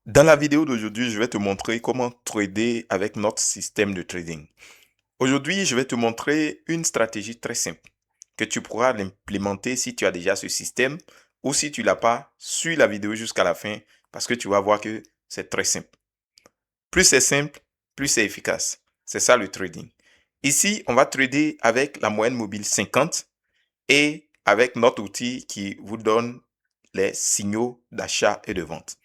Dans la vidéo d'aujourd'hui, je vais te montrer comment trader avec notre système de trading. Aujourd'hui, je vais te montrer une stratégie très simple que tu pourras implémenter si tu as déjà ce système ou si tu l'as pas, suis la vidéo jusqu'à la fin parce que tu vas voir que c'est très simple. Plus c'est simple, plus c'est efficace. C'est ça le trading. Ici, on va trader avec la moyenne mobile 50 et avec notre outil qui vous donne les signaux d'achat et de vente.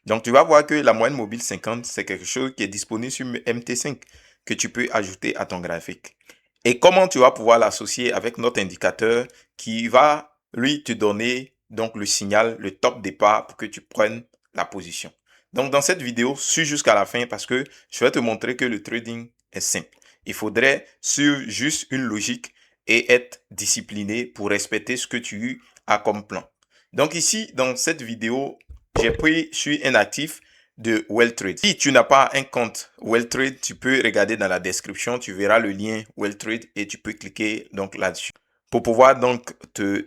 Donc, tu vas voir que la moyenne mobile 50, c'est quelque chose qui est disponible sur MT5 que tu peux ajouter à ton graphique. Et comment tu vas pouvoir l'associer avec notre indicateur qui va, lui, te donner donc le signal, le top départ pour que tu prennes la position. Donc, dans cette vidéo, suis jusqu'à la fin parce que je vais te montrer que le trading est simple. Il faudrait suivre juste une logique et être discipliné pour respecter ce que tu as comme plan. Donc ici, dans cette vidéo, j'ai pris sur un actif de Welltrade. Si tu n'as pas un compte Welltrade, tu peux regarder dans la description, tu verras le lien Welltrade et tu peux cliquer donc là-dessus pour pouvoir donc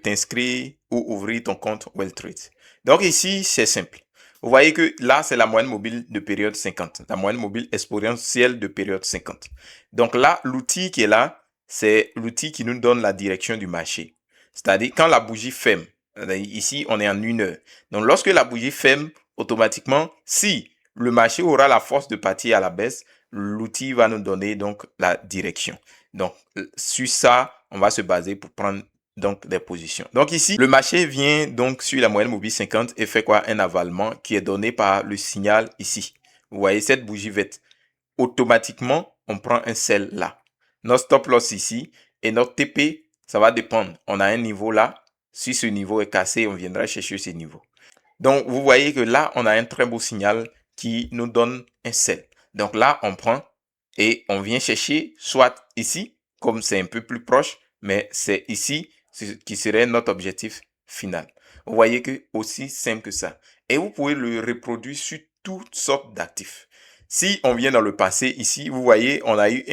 t'inscrire ou ouvrir ton compte Welltrade. Donc ici, c'est simple. Vous voyez que là, c'est la moyenne mobile de période 50, la moyenne mobile exponentielle de période 50. Donc là, l'outil qui est là, c'est l'outil qui nous donne la direction du marché. C'est-à-dire quand la bougie ferme, ici, on est en 1 heure. Donc, lorsque la bougie ferme, automatiquement, si le marché aura la force de partir à la baisse, l'outil va nous donner donc la direction. Donc, sur ça, on va se baser pour prendre donc des positions. Donc ici, le marché vient donc sur la moyenne mobile 50 et fait quoi? Un avalement qui est donné par le signal ici. Vous voyez cette bougie verte. Automatiquement, on prend un sell là. Notre stop loss ici et notre TP, ça va dépendre. On a un niveau là. Si ce niveau est cassé, on viendra chercher ce niveau. Donc, vous voyez que là, on a un très beau signal qui nous donne un sell. Donc là, on prend et on vient chercher soit ici, comme c'est un peu plus proche, mais c'est ici qui serait notre objectif final. Vous voyez que aussi simple que ça. Et vous pouvez le reproduire sur toutes sortes d'actifs. Si on vient dans le passé ici, vous voyez, on a eu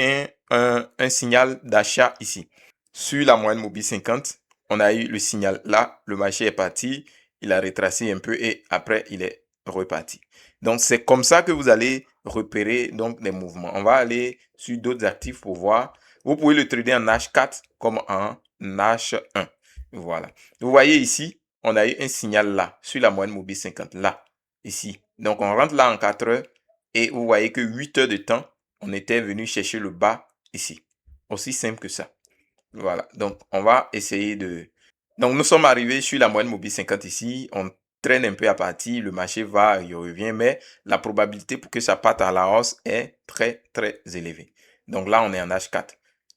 un signal d'achat ici. Sur la moyenne mobile 50, on a eu le signal là, le marché est parti, il a retracé un peu et après il est reparti. Donc c'est comme ça que vous allez repérer donc les mouvements. On va aller sur d'autres actifs pour voir. Vous pouvez le trader en H4 comme en H1. Voilà. Vous voyez ici, on a eu un signal là, sur la moyenne mobile 50, là, ici. Donc on rentre là en 4 heures et vous voyez que 8 heures de temps, on était venu chercher le bas ici. Aussi simple que ça. Voilà. Donc on va essayer de... Donc nous sommes arrivés sur la moyenne mobile 50 ici. On traîne un peu à partir, le marché va, il revient, mais la probabilité pour que ça parte à la hausse est très, très élevée. Donc là, on est en H4.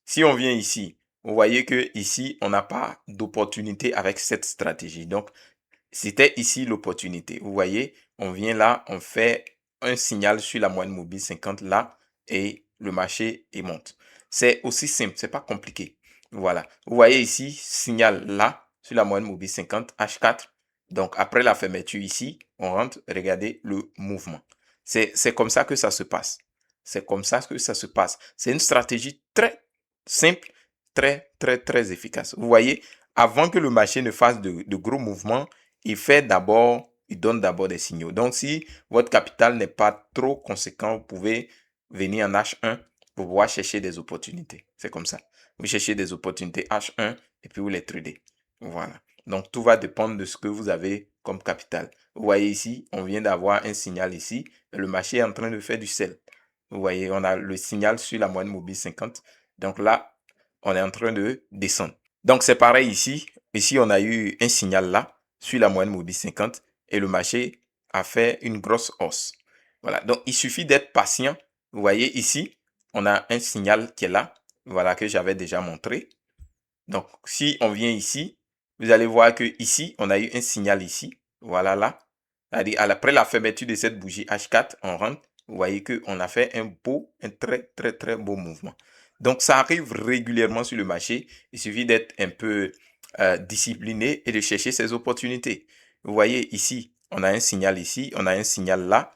Si on vient ici, vous voyez que ici, on n'a pas d'opportunité avec cette stratégie. Donc, c'était ici l'opportunité. Vous voyez, on vient là, on fait un signal sur la moyenne mobile 50 là et le marché il monte. C'est aussi simple, c'est pas compliqué. Voilà. Vous voyez ici, signal là sur la moyenne mobile 50 H4. Donc après la fermeture ici, on rentre, regardez le mouvement. C'est comme ça que ça se passe. C'est comme ça que ça se passe. C'est une stratégie très simple, très, très, très efficace. Vous voyez, avant que le marché ne fasse de gros mouvements, il donne d'abord des signaux. Donc, si votre capital n'est pas trop conséquent, vous pouvez venir en H1 pour pouvoir chercher des opportunités. C'est comme ça. Vous cherchez des opportunités H1 et puis vous les tradez. Voilà. Donc, tout va dépendre de ce que vous avez comme capital. Vous voyez ici, on vient d'avoir un signal ici. Le marché est en train de faire du sell. Vous voyez, on a le signal sur la moyenne mobile 50. Donc là, on est en train de descendre. Donc, c'est pareil ici. Ici, on a eu un signal là sur la moyenne mobile 50 et le marché a fait une grosse hausse. Voilà. Donc, il suffit d'être patient. Vous voyez ici, on a un signal qui est là. Voilà, que j'avais déjà montré. Donc, si on vient ici, vous allez voir que ici, on a eu un signal ici. Voilà là. C'est-à-dire, après la fermeture de cette bougie H4, on rentre. Vous voyez qu'on a fait un très, très, très beau mouvement. Donc, ça arrive régulièrement sur le marché. Il suffit d'être un peu discipliné et de chercher ces opportunités. Vous voyez ici, on a un signal ici, on a un signal là,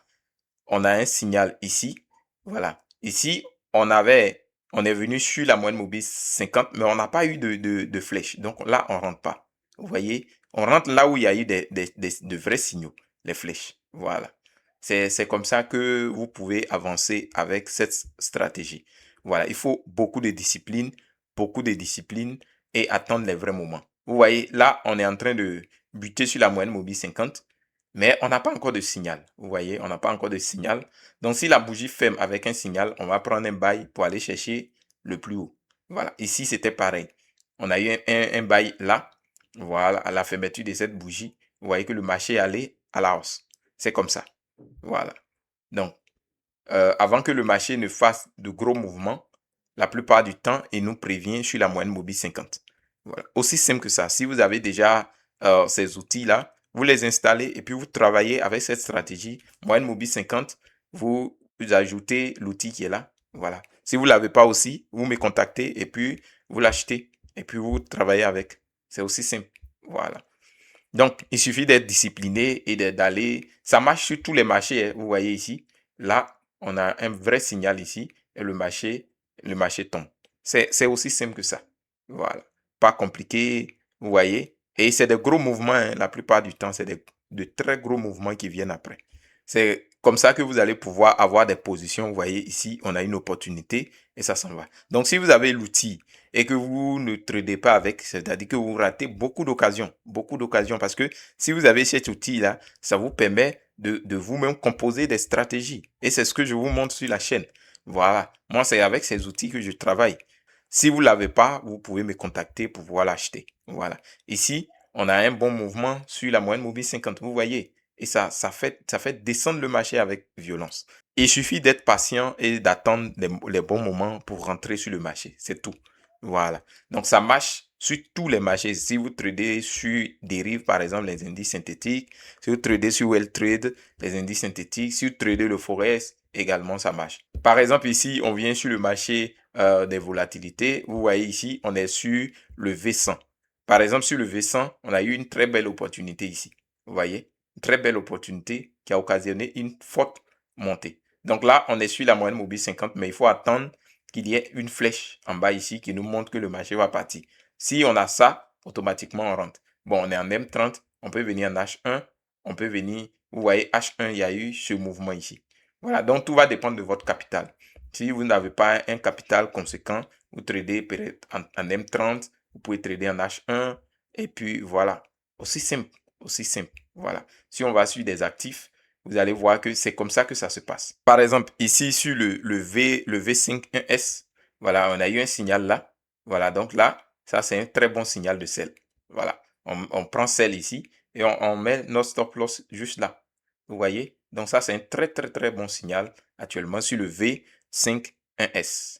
on a un signal ici. Voilà. Ici, on est venu sur la moyenne mobile 50, mais on n'a pas eu de flèche. Donc là, on rentre pas. Vous voyez, on rentre là où il y a eu de vrais signaux, les flèches. Voilà. C'est comme ça que vous pouvez avancer avec cette stratégie. Voilà, il faut beaucoup de discipline et attendre les vrais moments. Vous voyez, là, on est en train de buter sur la moyenne mobile 50, mais on n'a pas encore de signal. Vous voyez, on n'a pas encore de signal. Donc, si la bougie ferme avec un signal, on va prendre un bail pour aller chercher le plus haut. Voilà, ici, c'était pareil. On a eu un bail là, voilà, à la fermeture de cette bougie. Vous voyez que le marché allait à la hausse. C'est comme ça. Voilà. Donc, avant que le marché ne fasse de gros mouvements, la plupart du temps, il nous prévient sur la moyenne mobile 50. Voilà. Aussi simple que ça. Si vous avez déjà ces outils-là, vous les installez et puis vous travaillez avec cette stratégie. Moyenne mobile 50, vous ajoutez l'outil qui est là. Voilà. Si vous ne l'avez pas aussi, vous me contactez et puis vous l'achetez et puis vous travaillez avec. C'est aussi simple. Voilà. Donc, il suffit d'être discipliné et d'aller. Ça marche sur tous les marchés, hein. Vous voyez ici. Là, on a un vrai signal ici et le marché tombe. C'est aussi simple que ça. Voilà. Pas compliqué, vous voyez. Et c'est des gros mouvements, hein. La plupart du temps, c'est de très gros mouvements qui viennent après. C'est comme ça que vous allez pouvoir avoir des positions. Vous voyez ici, on a une opportunité et ça s'en va. Donc, si vous avez l'outil et que vous ne tradez pas avec, c'est-à-dire que vous ratez beaucoup d'occasions, parce que si vous avez cet outil-là, ça vous permet de vous-même composer des stratégies. Et c'est ce que je vous montre sur la chaîne. Voilà. Moi, c'est avec ces outils que je travaille. Si vous ne l'avez pas, vous pouvez me contacter pour pouvoir l'acheter. Voilà. Ici, on a un bon mouvement sur la moyenne mobile 50. Vous voyez. Et ça fait descendre le marché avec violence. Il suffit d'être patient et d'attendre les bons moments pour rentrer sur le marché. C'est tout. Voilà. Donc, ça marche sur tous les marchés. Si vous tradez sur dérive, par exemple, les indices synthétiques, si vous tradez sur WellTrade, les indices synthétiques, si vous tradez le Forex, également, ça marche. Par exemple, ici, on vient sur le marché des volatilités. Vous voyez ici, on est sur le V100. Par exemple, sur le V100, on a eu une très belle opportunité ici. Vous voyez? Une très belle opportunité qui a occasionné une forte montée. Donc là, on est sur la moyenne mobile 50, mais il faut attendre qu'il y ait une flèche en bas ici qui nous montre que le marché va partir. Si on a ça, automatiquement on rentre. Bon, on est en M30, on peut venir en H1, on peut venir, vous voyez, H1, il y a eu ce mouvement ici. Voilà, donc tout va dépendre de votre capital. Si vous n'avez pas un capital conséquent, vous tradez peut-être en M30, vous pouvez trader en H1, et puis voilà, aussi simple, aussi simple. Voilà, si on va sur des actifs, vous allez voir que c'est comme ça que ça se passe. Par exemple, ici sur le V5-1S, voilà, on a eu un signal là. Voilà, donc là, ça c'est un très bon signal de sell. Voilà, on prend sell ici et on met notre stop loss juste là. Vous voyez? Donc ça c'est un très très très bon signal actuellement sur le V5-1S.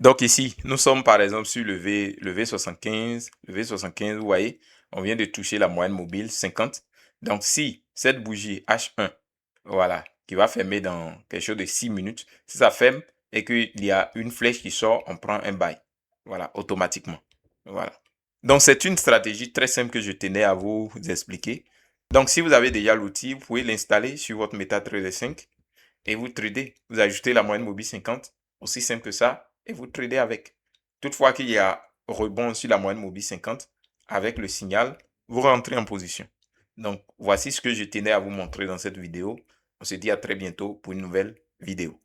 Donc ici, nous sommes par exemple sur le V75. Le V75, vous voyez, on vient de toucher la moyenne mobile 50. Donc si cette bougie H1, voilà, qui va fermer dans quelque chose de 6 minutes, si ça ferme et qu'il y a une flèche qui sort, on prend un buy. Voilà, automatiquement. Voilà. Donc c'est une stratégie très simple que je tenais à vous expliquer. Donc si vous avez déjà l'outil, vous pouvez l'installer sur votre MetaTrader 5 et vous tradez. Vous ajoutez la moyenne mobile 50, aussi simple que ça, et vous tradez avec. Toutefois qu'il y a rebond sur la moyenne mobile 50, avec le signal, vous rentrez en position. Donc, voici ce que je tenais à vous montrer dans cette vidéo. On se dit à très bientôt pour une nouvelle vidéo.